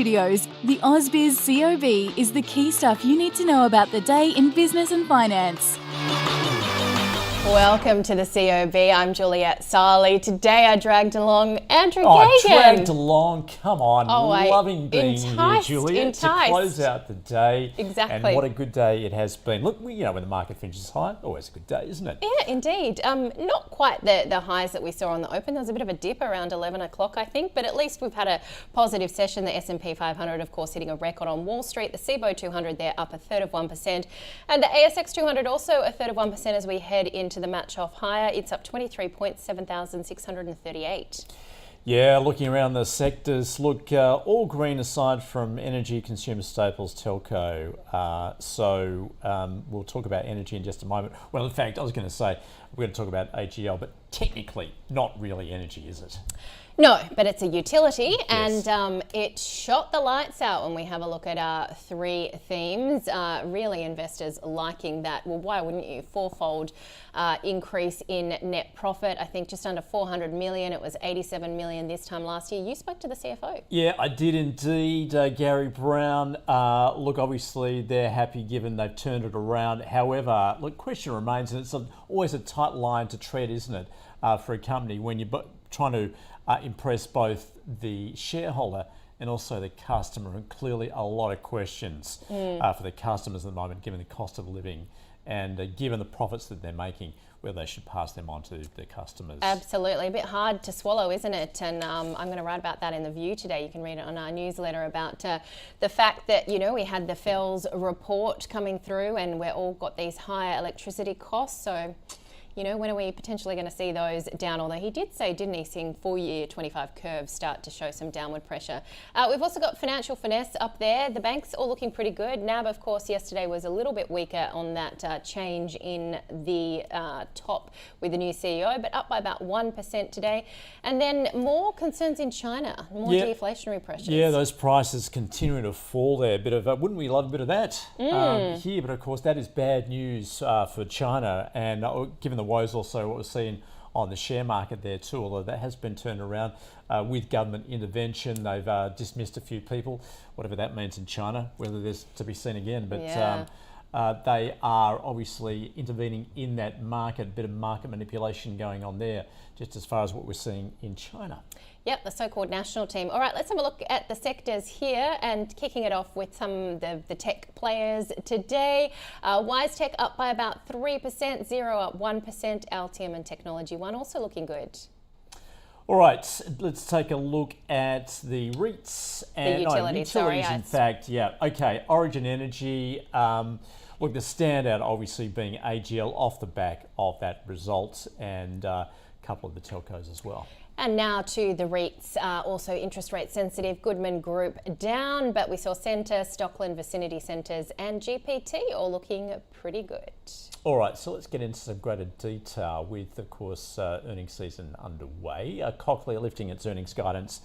Studios, the ausbiz COB is the key stuff you need to know about the day in business and finance. Welcome to the COB. I'm Juliet Sarley. Today I dragged along Andrew Gagan. Oh, dragged along. Come on. Oh, loving being here, Juliet, to close out the day. Exactly. And what a good day it has been. Look, when the market finishes high, always a good day, isn't it? Yeah, indeed. Not quite the highs that we saw on the open. There was a bit of a dip around 11 o'clock, I think, but at least we've had a positive session. The S&P 500, of course, hitting a record on Wall Street. The CBO 200 there up a third of 1%. And the ASX 200 also a third of 1% as we head into the match off higher. It's up 23 points, 7,638. Yeah, looking around the sectors, look, all green aside from energy, consumer staples, telco. We'll talk about energy in just a moment. Well, in fact, I was going to say we're going to talk about AGL, but technically not really energy, is it? No, but it's a utility, Yes. and it shot the lights out when we have a look at our three themes. Really, investors liking that. Well, why wouldn't you? Fourfold increase in net profit. I think just under 400 million. It was 87 million this time last year. You spoke to the CFO. Yeah, I did indeed, Gary Brown. Look, obviously they're happy given they've turned it around. However, look, question remains, and it's always a tight line to tread, isn't it, for a company when you're trying to impress both the shareholder and also the customer, and clearly a lot of questions for the customers at the moment, given the cost of living and given the profits that they're making, whether they should pass them on to their customers. Absolutely. A bit hard to swallow, isn't it? And I'm going to write about that in The View today. You can read it on our newsletter about the fact that, we had the Fells report coming through and we're all got these higher electricity costs. So, when are we potentially going to see those down? Although he did say, didn't he, seeing full year 25 curves start to show some downward pressure. We've also got financial finesse up there. The banks all looking pretty good. NAB, of course, yesterday was a little bit weaker on that change in the top with the new CEO, but up by about 1% today. And then more concerns in China, more deflationary pressures. Yeah, those prices continuing to fall there. Wouldn't we love a bit of that here? But of course, that is bad news for China. And given the woes also what we're seeing on the share market there too, although that has been turned around with government intervention. They've dismissed a few people, whatever that means in China, whether there's to be seen again. But they are obviously intervening in that market, a bit of market manipulation going on there, just as far as what we're seeing in China. Yep, the so-called national team. All right, let's have a look at the sectors here and kicking it off with some of the tech players today. WiseTech up by about 3%, Xero up 1%, Altium and Technology One also looking good. All right, let's take a look at the REITs and utilities, in fact, yeah. Okay, Origin Energy. Look, the standout obviously being AGL off the back of that result, and a couple of the telcos as well. And now to the REITs, also interest rate sensitive. Goodman Group down, but we saw Centre, Stockland Vicinity Centres and GPT all looking pretty good. All right, so let's get into some greater detail with, of course, earnings season underway. Cochlear lifting its earnings guidance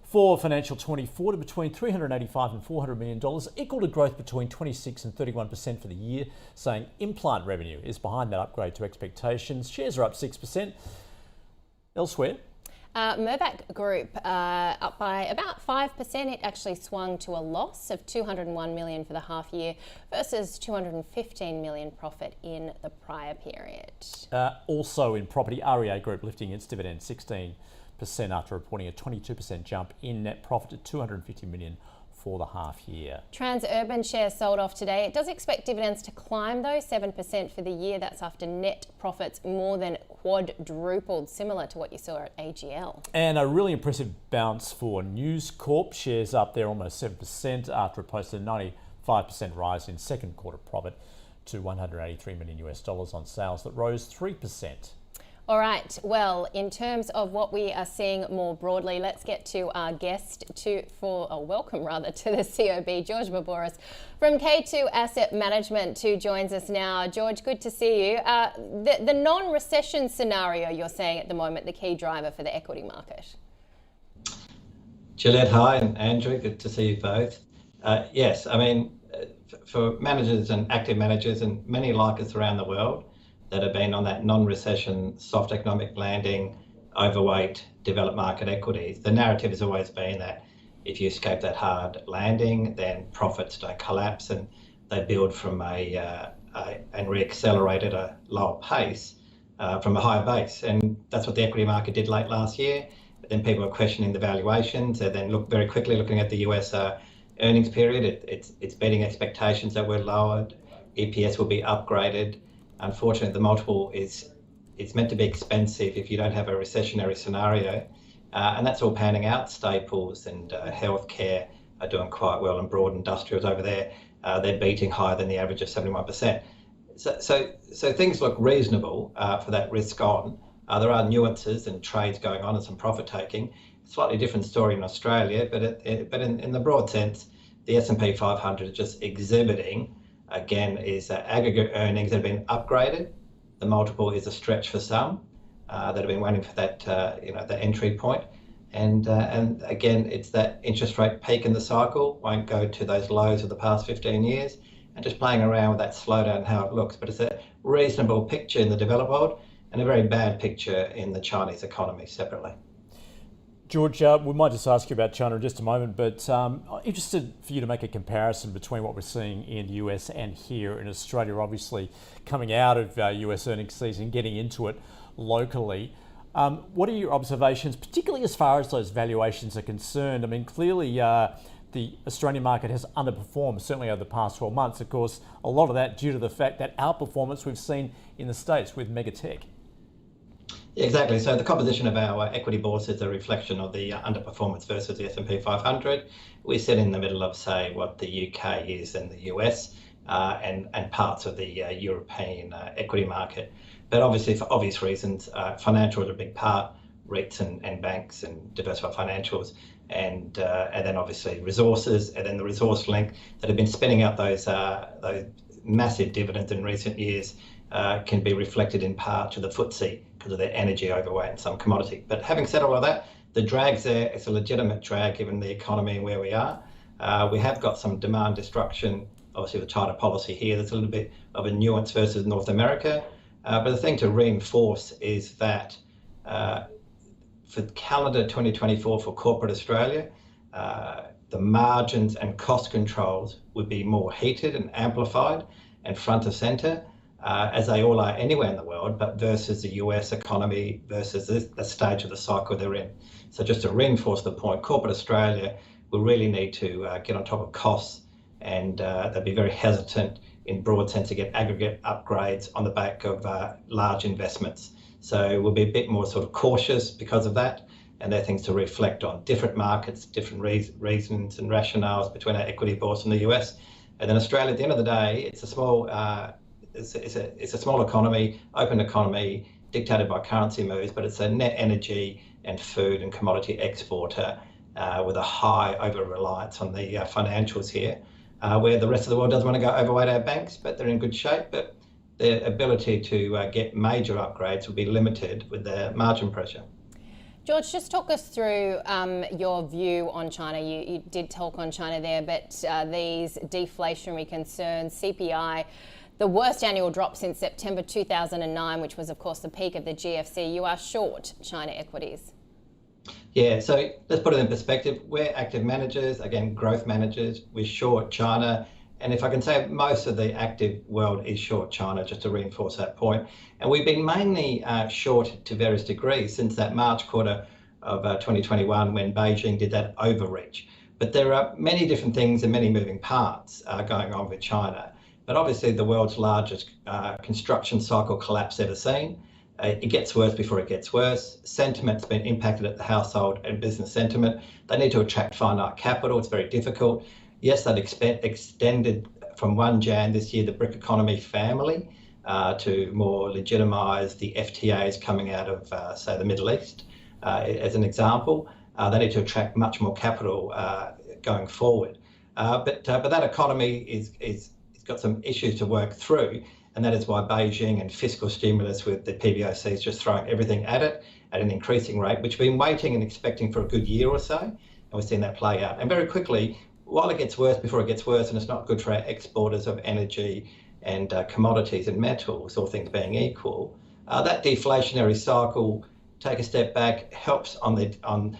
for financial 24 to between $385 and $400 million, equal to growth between 26 and 31% for the year, saying implant revenue is behind that upgrade to expectations. Shares are up 6%. Elsewhere, Mirvac Group up by about 5%. It actually swung to a loss of 201 million for the half year versus 215 million profit in the prior period. Also in property, REA Group lifting its dividend 16% after reporting a 22% jump in net profit to 250 million for the half year. Transurban shares sold off today. It does expect dividends to climb though, 7% for the year. That's after net profits more than quadrupled, similar to what you saw at AGL. And a really impressive bounce for News Corp. Shares up there almost 7% after it posted a 95% rise in second quarter profit to $183 million on sales that rose 3%. All right, well, in terms of what we are seeing more broadly, let's get to our guest welcome to the COB, George Barboris from K2 Asset Management, who joins us now. George, good to see you. The non-recession scenario you're saying at the moment, the key driver for the equity market. Gillette, hi, and Andrew, good to see you both. Yes, I mean, for managers and active managers and many like us around the world, that have been on that non-recession, soft economic landing, overweight developed market equities. The narrative has always been that if you escape that hard landing, then profits don't collapse and they build from and re-accelerate at a lower pace from a higher base. And that's what the equity market did late last year. But then people are questioning the valuations, and then very quickly looking at the US earnings period. It's beating expectations that were lowered. EPS will be upgraded. Unfortunately, the multiple it's meant to be expensive if you don't have a recessionary scenario. And that's all panning out. Staples and healthcare are doing quite well, and broad industrials over there, they're beating higher than the average of 71%. So things look reasonable for that risk on. There are nuances and trades going on and some profit taking. Slightly different story in Australia, but in the broad sense, the S&P 500 is just exhibiting, again, is aggregate earnings that have been upgraded. The multiple is a stretch for some that have been waiting for that, the entry point. And again, it's that interest rate peak in the cycle, won't go to those lows of the past 15 years, and just playing around with that slowdown and how it looks. But it's a reasonable picture in the developed world and a very bad picture in the Chinese economy separately. George, we might just ask you about China in just a moment, but interested for you to make a comparison between what we're seeing in the US and here in Australia, obviously coming out of US earnings season, getting into it locally. What are your observations, particularly as far as those valuations are concerned? I mean, clearly the Australian market has underperformed, certainly over the past 12 months. Of course, a lot of that due to the fact that outperformance we've seen in the States with mega tech. Yeah, exactly. So the composition of our equity bourse is a reflection of the underperformance versus the S&P 500. We sit in the middle of, say, what the UK is and the US and parts of the European equity market. But obviously, for obvious reasons, financial is a big part, REITs and banks and diversified financials, and then obviously resources, and then the resource link that have been spinning out those massive dividends in recent years can be reflected in part to the FTSE because of their energy overweight in some commodity. But having said all of that, the drag's there. It's a legitimate drag given the economy and where we are. We have got some demand destruction, obviously with tighter policy here. There's a little bit of a nuance versus North America. But the thing to reinforce is that for calendar 2024 for corporate Australia, the margins and cost controls would be more heated and amplified and front of centre, as they all are anywhere in the world, but versus the US economy versus the stage of the cycle they're in. So just to reinforce the point, corporate Australia will really need to get on top of costs, and they'll be very hesitant in broad sense to get aggregate upgrades on the back of large investments. So we'll be a bit more sort of cautious because of that, and there are things to reflect on. Different markets, different reasons and rationales between our equity bourse and the US. And then Australia, at the end of the day, it's a small it's a small economy, open economy, dictated by currency moves, but it's a net energy and food and commodity exporter with a high over-reliance on the financials here, where the rest of the world doesn't want to go overweight our banks, but they're in good shape. But their ability to get major upgrades will be limited with the margin pressure. George, just talk us through your view on China. You did talk on China there, but these deflationary concerns, CPI, the worst annual drop since September 2009, which was, of course, the peak of the GFC. You are short China equities. Yeah, so let's put it in perspective. We're active managers, again, growth managers. We're short China. And if I can say, most of the active world is short China, just to reinforce that point. And we've been mainly short to various degrees since that March quarter of 2021 when Beijing did that overreach. But there are many different things and many moving parts going on with China. But obviously the world's largest construction cycle collapse ever seen. It gets worse before it gets worse. Sentiment's been impacted at the household and business sentiment. They need to attract finite capital. It's very difficult. Yes, they've extended from 1 Jan this year the brick economy family to more legitimise the FTAs coming out of, say, the Middle East, as an example. They need to attract much more capital going forward. But that economy is got some issues to work through, and that is why Beijing and fiscal stimulus with the PBOC is just throwing everything at it at an increasing rate, which we've been waiting and expecting for a good year or so, and we're seeing that play out. And very quickly, while it gets worse before it gets worse, and it's not good for our exporters of energy and commodities and metals, all things being equal, that deflationary cycle, take a step back, helps on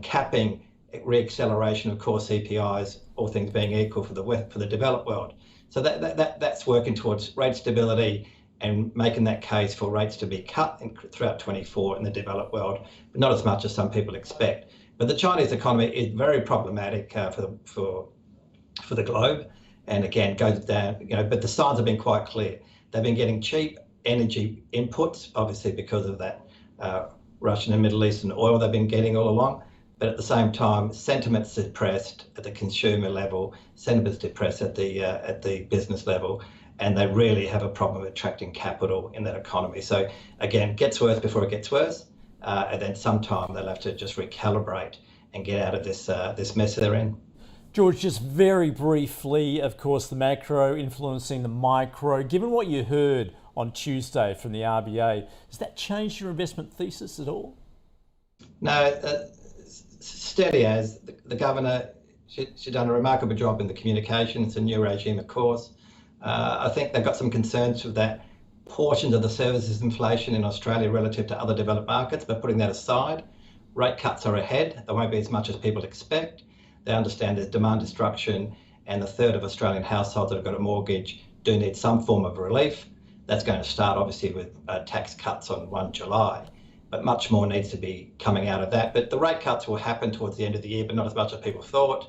capping reacceleration of core CPIs, all things being equal for the developed world. So that's working towards rate stability and making that case for rates to be cut throughout 24 in the developed world, but not as much as some people expect. But the Chinese economy is very problematic for the globe, and again goes down. But the signs have been quite clear. They've been getting cheap energy inputs, obviously because of that Russian and Middle Eastern oil they've been getting all along. But at the same time, sentiment's depressed at the consumer level, sentiment's depressed at the business level, and they really have a problem attracting capital in that economy. So again, it gets worse before it gets worse, and then sometime they'll have to just recalibrate and get out of this mess they're in. George, just very briefly, of course, the macro influencing the micro. Given what you heard on Tuesday from the RBA, has that changed your investment thesis at all? No, steady as. The governor, she's done a remarkable job in the communication. It's a new regime, of course. I think they've got some concerns with that portions of the services inflation in Australia relative to other developed markets, but putting that aside, rate cuts are ahead. There won't be as much as people expect. They understand there's demand destruction, and a third of Australian households that have got a mortgage do need some form of relief. That's going to start obviously with tax cuts on 1 July, but much more needs to be coming out of that. But the rate cuts will happen towards the end of the year, but not as much as people thought.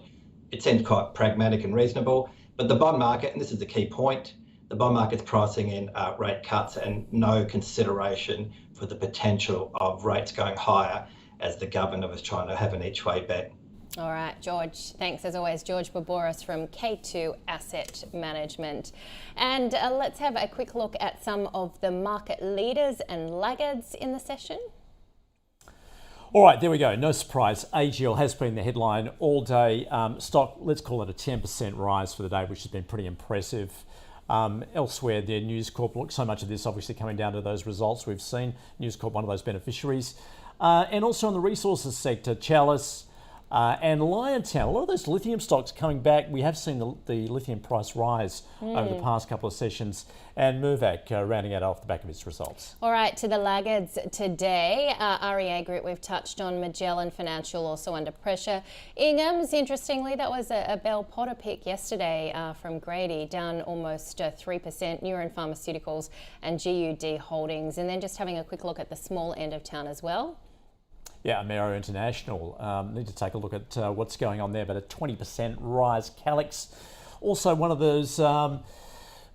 It seems quite pragmatic and reasonable. But the bond market, and this is the key point, the bond market's pricing in rate cuts and no consideration for the potential of rates going higher, as the governor was trying to have an each way bet. All right, George. Thanks as always, George Barboris from K2 Asset Management. And let's have a quick look at some of the market leaders and laggards in the session. All right, there we go. No surprise. AGL has been the headline all day. Stock, let's call it a 10% rise for the day, which has been pretty impressive. Elsewhere, the News Corp, look, so much of this obviously coming down to those results we've seen. News Corp, one of those beneficiaries. And also in the resources sector, Chalice, and Liontown, a lot of those lithium stocks coming back. We have seen the lithium price rise over the past couple of sessions, and Mirvac rounding out off the back of its results. All right, to the laggards today, REA Group we've touched on, Magellan Financial also under pressure. Ingham's, interestingly, that was a Bell Potter pick yesterday from Grady, down almost 3%, Neuron Pharmaceuticals and GUD Holdings. And then just having a quick look at the small end of town as well. Yeah, Amero International. Need to take a look at what's going on there, but a 20% rise. Calix, also one of those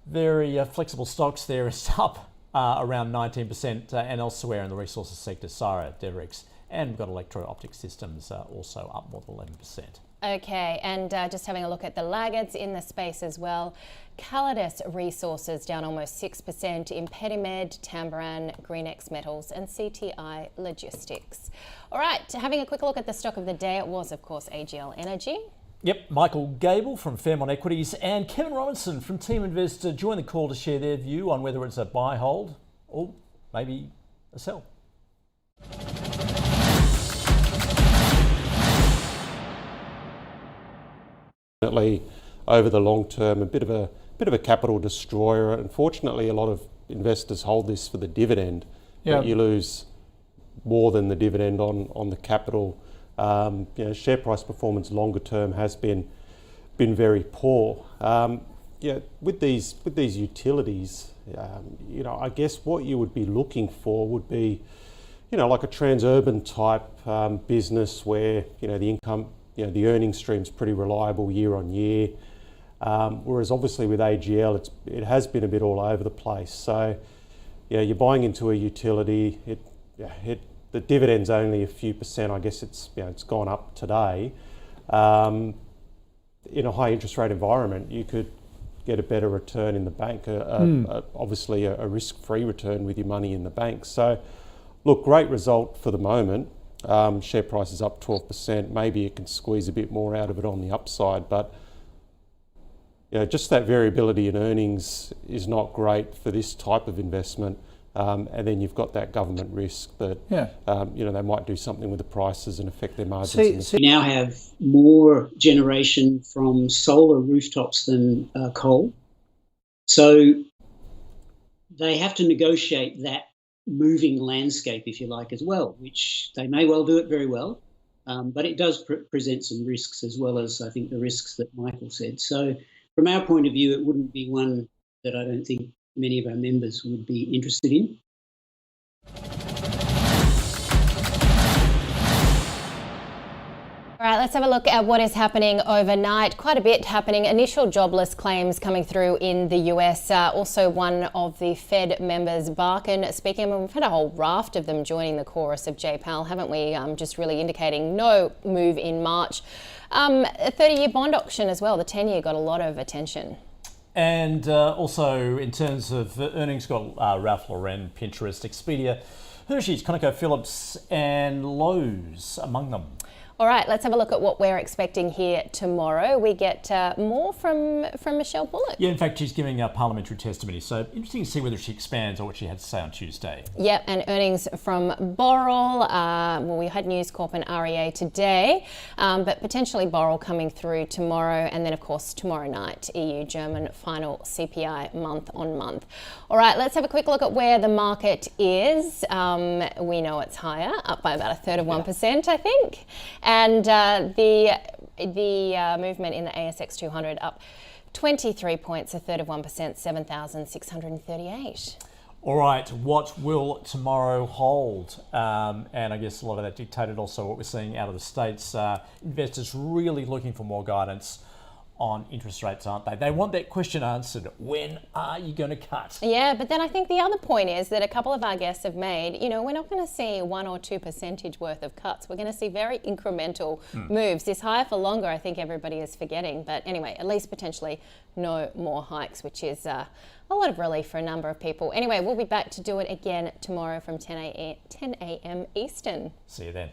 very flexible stocks there, is up around 19%, and elsewhere in the resources sector, Sara, Devrix, and we've got Electro-Optic Systems also up more than 11%. Okay, and just having a look at the laggards in the space as well. Calidus Resources down almost 6%, Impedimed, Tamboran, Greenex Metals and CTI Logistics. All right, having a quick look at the stock of the day, it was of course AGL Energy. Yep, Michael Gable from Fairmont Equities and Kevin Robinson from Team Investor join the call to share their view on whether it's a buy, hold or maybe a sell. Over the long term, a bit of a capital destroyer. Unfortunately, a lot of investors hold this for the dividend. But you lose more than the dividend on the capital. Share price performance longer term has been very poor. With these utilities, I guess what you would be looking for would be, like a transurban type business where the income, the earnings stream's pretty reliable year on year. Whereas obviously with AGL, it has been a bit all over the place. So, you're buying into a utility. The dividend's only a few percent. I guess it's gone up today. In a high interest rate environment, you could get a better return in the bank. Obviously, a risk-free return with your money in the bank. So, look, great result for the moment. Share price is up 12%. Maybe it can squeeze a bit more out of it on the upside, but just that variability in earnings is not great for this type of investment. And then you've got that government risk that they might do something with the prices and affect their margins. We now have more generation from solar rooftops than coal, so they have to negotiate that moving landscape, if you like, as well, which they may well do it very well. But it does present some risks as well as, I think, the risks that Michael said. So from our point of view, it wouldn't be one that I don't think many of our members would be interested in. All right, let's have a look at what is happening overnight. Quite a bit happening. Initial jobless claims coming through in the US. Also, one of the Fed members, Barkin, speaking. We've had a whole raft of them joining the chorus of J-Pal, haven't we? Just really indicating no move in March. A 30-year bond auction as well. The 10-year got a lot of attention. And also, in terms of earnings, got Ralph Lauren, Pinterest, Expedia, Hershey's, ConocoPhillips, and Lowe's among them. All right, let's have a look at what we're expecting here tomorrow. We get more from Michelle Bullock. Yeah, in fact, she's giving a parliamentary testimony, so interesting to see whether she expands on what she had to say on Tuesday. Yep, and earnings from Boral. Well, we had News Corp and REA today, but potentially Boral coming through tomorrow, and then, of course, tomorrow night, EU-German final CPI month on month. All right, let's have a quick look at where the market is. We know it's higher, up by about a third of 1%, I think. And the movement in the ASX 200 up 23 points, a third of 1%, 7,638. All right, what will tomorrow hold? And I guess a lot of that dictated also what we're seeing out of the States. Investors really looking for more guidance on interest rates, aren't they? They want that question answered. When are you going to cut? Yeah, but then I think the other point is that a couple of our guests have made, we're not going to see 1 or 2% worth of cuts. We're going to see very incremental moves. This higher for longer, I think everybody is forgetting. But anyway, at least potentially no more hikes, which is a lot of relief for a number of people. Anyway, we'll be back to do it again tomorrow from 10 a.m. Eastern. See you then.